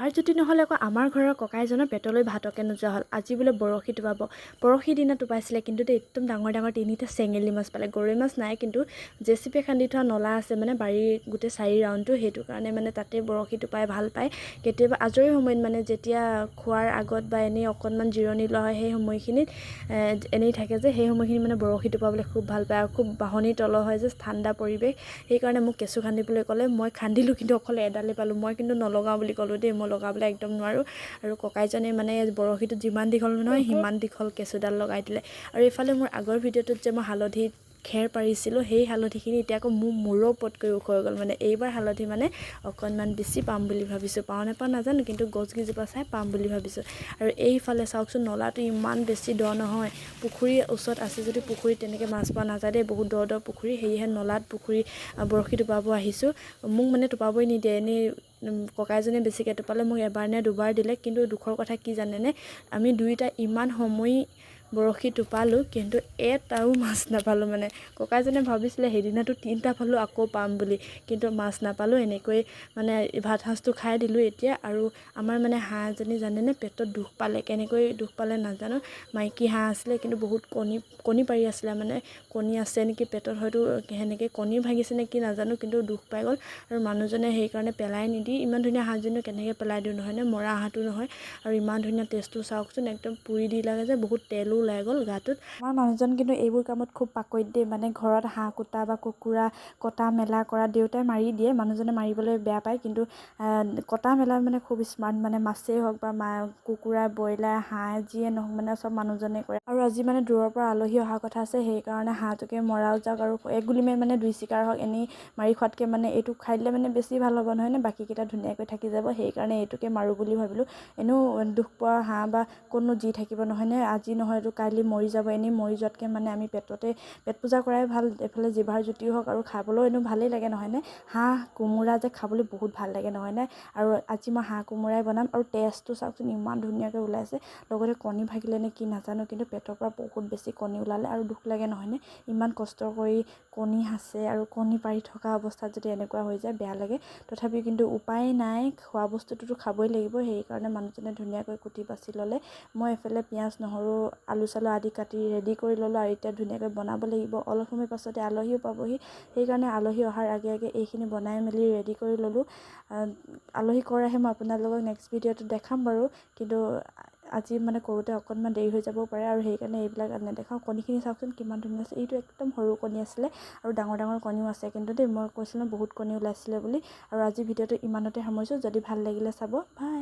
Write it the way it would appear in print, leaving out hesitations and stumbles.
তাৰ যদি নহ'লে আকৌ আমাৰ ঘৰৰ ককাইজনৰ পেটলৈ ভাতকে নোযোৱা হ'ল। আজি বোলে বৰশী টোপাব। পৰহি দিনা টোপাইছিলে, কিন্তু একদম ডাঙৰ ডাঙৰ 3টা চেঙেলী মাছ পালে। গৰৈ মাছ নাই, কিন্তু জেচিপি খান্দি থোৱা নলা আছে মানে বাৰীৰ গোটেই 4 ৰাউণ্ডটো, সেইটো কাৰণে মানে তাতে বৰশী টোপাই ভাল পায়। কেতিয়াবা আজৰি সময়ত মানে যেতিয়া খোৱাৰ আগত বা এনেই অকণমান জিৰণি লোৱা হয়, সেই সময়খিনিত এনেই থাকে যে, সেই সময়খিনি মানে বৰশী টোপাবলৈ খুব ভাল পায়। আৰু খুব বাহনিৰ তলৰ হয় যে, ঠাণ্ডা পৰিৱেশ, সেইকাৰণে মোক কেঁচু খান্দিবলৈ ক'লে। মই খান্দিলোঁ, কিন্তু অকল এডালেই পালোঁ। মই কিন্তু নলগাওঁ বুলি ক'লোঁ দেই, মই লগাবলৈ একদম নোৱাৰোঁ। আৰু ককাইজনে মানে বৰশীটো যিমান দীঘল নহয় সিমান দীঘল কেঁচুডাল লগাই দিলে। আৰু এইফালে মোৰ আগৰ ভিডিঅ'টোত যে মই হালধি খেৰ পাৰিছিলোঁ, সেই হালধিখিনি এতিয়া আকৌ মোৰ মূৰৰ ওপৰতকৈ ওখ হৈ গ'ল। মানে এইবাৰ হালধি মানে অকণমান বেছি পাম বুলি ভাবিছোঁ। পাওঁ নাপাওঁ নাজানো, কিন্তু গছকেইজোপা চাই পাম বুলি ভাবিছোঁ। আৰু এইফালে চাওকচোন, নলাটো ইমান বেছি দ নহয়। পুখুৰীৰ ওচৰত আছে যদি পুখুৰীত তেনেকৈ মাছ পোৱা নাযায় দেই, বহুত দ পুখুৰী। সেয়েহে নলাত বৰশী টোপাব আহিছোঁ। মোক মানে টোপাবই নিদিয়ে, এনেই ককাইজনে বেছিকৈ টোপালে মোক এবাৰ নে দুবাৰ দিলে। কিন্তু দুখৰ কথা কি জানেনে, আমি দুয়োটা ইমান সময় বৰশী টোপালোঁ, কিন্তু এটাও মাছ নাপালোঁ। মানে ককাইজনে ভাবিছিলে সেইদিনাটো 3টা পালোঁ, আকৌ পাম বুলি, কিন্তু মাছ নাপালোঁ। এনেকৈ মানে ভাত সাঁজটো খাই দিলোঁ এতিয়া। আৰু আমাৰ মানে হাঁহ এজনী জানেনে, পেটত দুখ পালে। কেনেকৈ দুখ পালে নাজানো। মাইকী হাঁহ আছিলে, কিন্তু বহুত কণী পাৰি আছিলে। মানে কণী আছে নেকি পেটত, হয়তো সেনেকৈ কণী ভাগিছে নেকি নাজানো, কিন্তু দুখ পাই গ'ল। আৰু মানুহজনে সেইকাৰণে পেলাই নিদি, ইমান ধুনীয়া হাঁহজনী কেনেকৈ পেলাই দিওঁ, নহয়নে? মৰা হাঁহটো নহয়। আৰু ইমান ধুনীয়া টেষ্টটো চাওকচোন, একদম পুৰি দি লাগে যে, বহুত তেলো ওলাই গ'ল গাটোত। আমাৰ মানুহজন কিন্তু এইবোৰ কামত খুব পাকৈত দেই। মানে ঘৰত হাঁহ কুটা বা কুকুৰা কটা মেলা কৰা দেউতাই মাৰি দিয়ে, মানুহজনে মাৰিবলৈ বেয়া পায়, কিন্তু কটা মেলা মানে খুব স্মাৰ্ট। মানে মাছেই হওক বা কুকুৰা, ব্ৰইলাৰ, হাঁহ যিয়ে নহওক মানে চব মানুহজনে কৰে। আৰু আজি মানে দূৰৰ পৰা আলহী অহা কথা আছে, সেইকাৰণে হাঁহটোকে মৰাও যাওক। আৰু এক গুলি মাৰি মানে 2 চিকাৰ হওক, এনেই মাৰি খোৱাতকৈ মানে এইটো খাই দিলে মানে বেছি ভাল হ'ব, নহয়নে? বাকীকেইটা ধুনীয়াকৈ থাকি যাব, সেইকাৰণে এইটোকে মাৰোঁ বুলি ভাবিলোঁ। এনেও দুখ পোৱা হাঁহ বা কোনো যি থাকিব, নহয়নে? আজি নহয়তো কাইলৈ মৰি যাব। এনেই মৰি যোৱাতকৈ মানে আমি পেট পূজা কৰাই ভাল। এইফালে জিভাৰ জুতিও হওক, আৰু খাবলৈও এনেও ভালেই লাগে, নহয়নে? হাঁহ কোমোৰা যে খাবলৈ বহুত ভাল লাগে, নহয়নে? আৰু আজি মই হাঁহ কোমোৰাই বনাম। আৰু টেষ্টটো চাওকচোন, ইমান ধুনীয়াকৈ ওলাইছে। লগতে কণী ভাগিলে নে কি নাজানো, কিন্তু পেটৰ পৰা বহুত বেছি কণী ওলালে। আৰু দুখ লাগে, নহয়নে? ইমান কষ্ট কৰি কণী সাঁচে, আৰু কণী পাৰি থকা অৱস্থাত যদি এনেকুৱা হৈ যায়, বেয়া লাগে। তথাপিও কিন্তু উপায় নাই, খোৱা বস্তুটোতো খাবই লাগিব। সেইকাৰণে মানুহজনে ধুনীয়াকৈ কুটি বাছি ল'লে। মই এইফালে পিঁয়াজ, নহৰু, আলু চালু আদি কাটি ৰেডি কৰি ল'লোঁ। আৰু এতিয়া ধুনীয়াকৈ বনাব লাগিব। অলপ সময় পাছতে আলহীও পাবহি, সেইকাৰণে আলহী অহাৰ আগে আগে এইখিনি বনাই মেলি ৰেডি কৰি ল'লোঁ। আলহী কৰ আহে মই আপোনালোকক নেক্সট ভিডিঅ'টোত দেখাম বাৰু, কিন্তু আজি মানে কৰোঁতে অকণমান দেৰি হৈ যাবও পাৰে, আৰু সেইকাৰণে এইবিলাক নেদেখাওঁ। কণীখিনি চাওকচোন কিমান ধুনীয়া আছে। এইটো একদম সৰু কণী আছিলে, আৰু ডাঙৰ ডাঙৰ কণীও আছে কিন্তু দেই। মই কৈছিলোঁ বহুত কণী ওলাইছিলে বুলি। আৰু আজি ভিডিঅ'টো ইমানতে সামৰিছোঁ। যদি ভাল লাগিলে চাব, বাই।